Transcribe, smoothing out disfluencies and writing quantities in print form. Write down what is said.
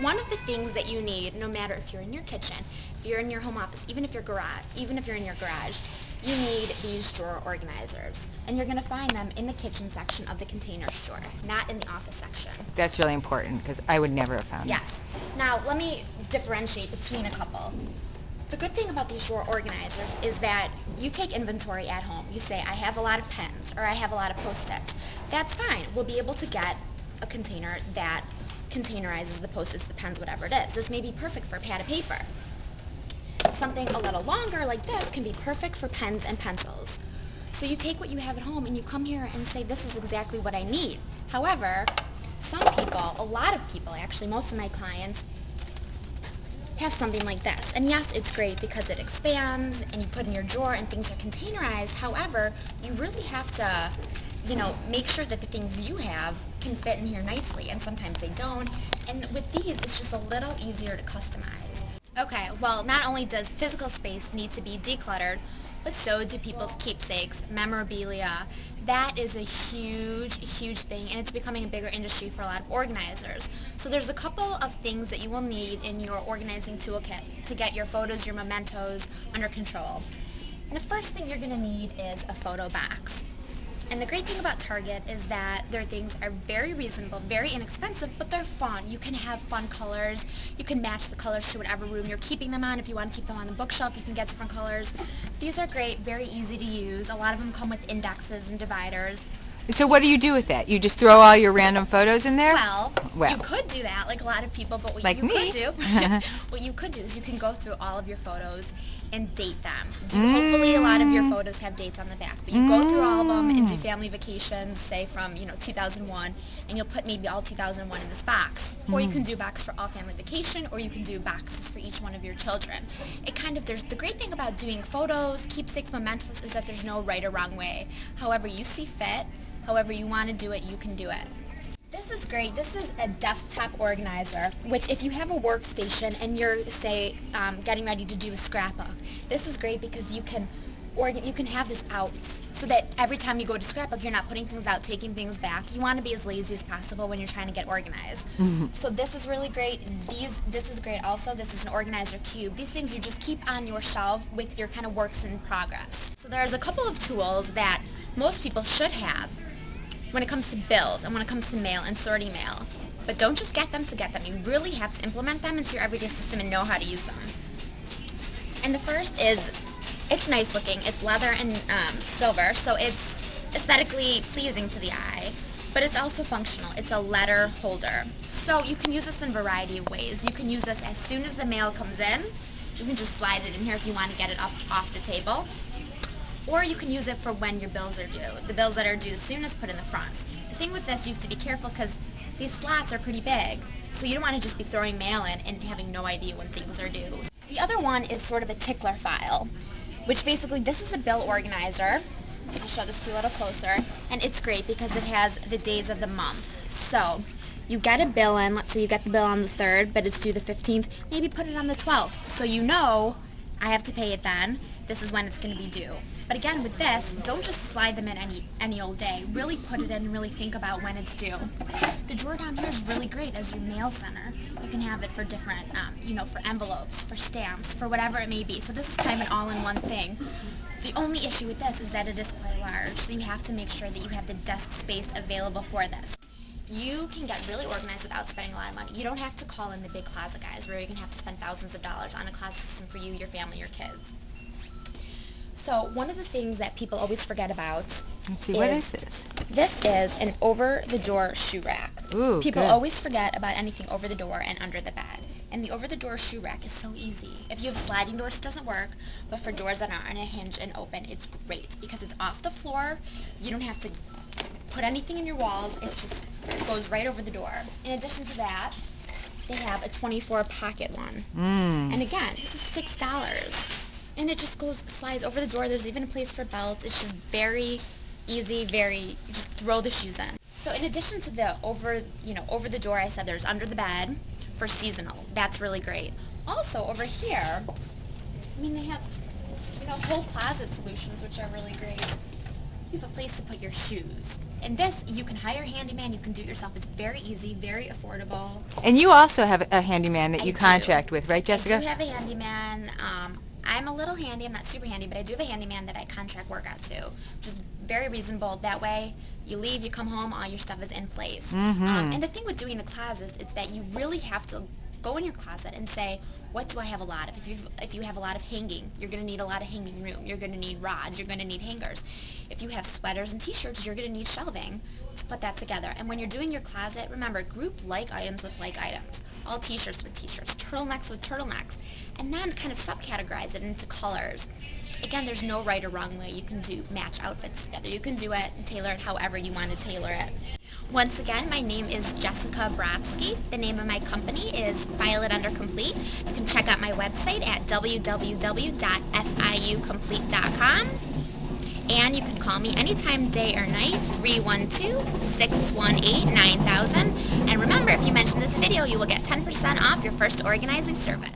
one of the things that you need, no matter if you're in your kitchen, if you're in your home office, even if you're in your garage, you need these drawer organizers. And you're going to find them in the kitchen section of the Container Store, not in the office section. That's really important because I would never have found them. Yes. Now, let me differentiate between a couple. The good thing about these drawer organizers is that you take inventory at home. You say, I have a lot of pens, or I have a lot of Post-its. That's fine. We'll be able to get a container that containerizes the Post-its, the pens, whatever it is. This may be perfect for a pad of paper. Something a little longer like this can be perfect for pens and pencils. So you take what you have at home and you come here and say, this is exactly what I need. However, some people, a lot of people actually, most of my clients, have something like this. And yes, it's great because it expands and you put in your drawer and things are containerized. However, you really have to, make sure that the things you have can fit in here nicely, and sometimes they don't. And with these, it's just a little easier to customize. Okay, well, not only does physical space need to be decluttered, but so do people's keepsakes, memorabilia. That is a huge, huge thing, and it's becoming a bigger industry for a lot of organizers. So there's a couple of things that you will need in your organizing toolkit to get your photos, your mementos under control. And the first thing you're going to need is a photo box. And the great thing about Target is that their things are very reasonable, very inexpensive, but they're fun. You can have fun colors. You can match the colors to whatever room you're keeping them on. If you want to keep them on the bookshelf, you can get different colors. These are great, very easy to use. A lot of them come with indexes and dividers. So what do you do with that? You just throw all your random photos in there? Well, you could do that like a lot of people, but what like you could do, what you could do is you can go through all of your photos and date them. Hopefully a lot of your photos have dates on the back, but you go through all of them and do family vacations, say from 2001, and you'll put maybe all 2001 in this box. Or you can do a box for all family vacation, or you can do boxes for each one of your children. There's the great thing about doing photos, keepsakes, mementos is that there's no right or wrong way. However you see fit, however you want to do it, you can do it. This is great. This is a desktop organizer, which if you have a workstation and you're, say, getting ready to do a scrapbook, this is great because you can have this out so that every time you go to scrapbook, you're not putting things out, taking things back. You want to be as lazy as possible when you're trying to get organized. So this is really great. This is great also. This is an organizer cube. These things you just keep on your shelf with your kind of works in progress. So there's a couple of tools that most people should have when it comes to bills and when it comes to mail and sorting mail. But don't just get them to get them. You really have to implement them into your everyday system and know how to use them. And the first is, it's nice looking. It's leather and silver, so it's aesthetically pleasing to the eye, but it's also functional. It's a letter holder. So you can use this in a variety of ways. You can use this as soon as the mail comes in. You can just slide it in here if you want to get it up off the table. Or you can use it for when your bills are due. The bills that are due soon is put in the front. The thing with this, you have to be careful because these slots are pretty big. So you don't want to just be throwing mail in and having no idea when things are due. The other one is sort of a tickler file, which basically this is a bill organizer. I'll show this to you a little closer. And it's great because it has the days of the month. So you get a bill in, let's say you get the bill on the 3rd, but it's due the 15th, maybe put it on the 12th. So you know I have to pay it then. This is when it's going to be due. But again, with this, don't just slide them in any old day. Really put it in and really think about when it's due. The drawer down here is really great as your mail center. You can have it for different, for envelopes, for stamps, for whatever it may be. So this is kind of an all-in-one thing. The only issue with this is that it is quite large, so you have to make sure that you have the desk space available for this. You can get really organized without spending a lot of money. You don't have to call in the big closet guys where you're going to have to spend thousands of dollars on a closet system for you, your family, your kids. So one of the things that people always forget about what is this? This is an over-the-door shoe rack. Ooh, people good. always forget about anything over the door and under the bed. And the over-the-door shoe rack is so easy. If you have sliding doors, it doesn't work, but for doors that are on a hinge and open, it's great because it's off the floor. You don't have to put anything in your walls. It just goes right over the door. In addition to that, they have a 24 pocket one. And again, this is $6. And it just slides over the door. There's even a place for belts. It's just very easy, you just throw the shoes in. So in addition to the over the door, I said there's under the bed for seasonal. That's really great. Also over here, they have, whole closet solutions, which are really great. You have a place to put your shoes. And this, you can hire a handyman, you can do it yourself. It's very easy, very affordable. And you also have a handyman that I you do. contract with, right, Jessica? I do have a handyman. I'm a little handy. I'm not super handy, but I do have a handyman that I contract work out to, which is very reasonable. That way, you leave, you come home, all your stuff is in place. And the thing with doing the closets is that you really have to go in your closet and say, what do I have a lot of? If you have a lot of hanging, you're going to need a lot of hanging room. You're going to need rods. You're going to need hangers. If you have sweaters and t-shirts, you're going to need shelving to put that together. And when you're doing your closet, remember, group like items with like items. All t-shirts with t-shirts, turtlenecks with turtlenecks, and then kind of subcategorize it into colors. Again, there's no right or wrong way you can do match outfits together. You can do it and tailor it however you want to tailor it. Once again, my name is Jessica Brodsky. The name of my company is File It Under Complete. You can check out my website at www.fiucomplete.com. And you can call me anytime, day or night, 312-618-9000. And remember, if you mention this video, you will get 10% off your first organizing service.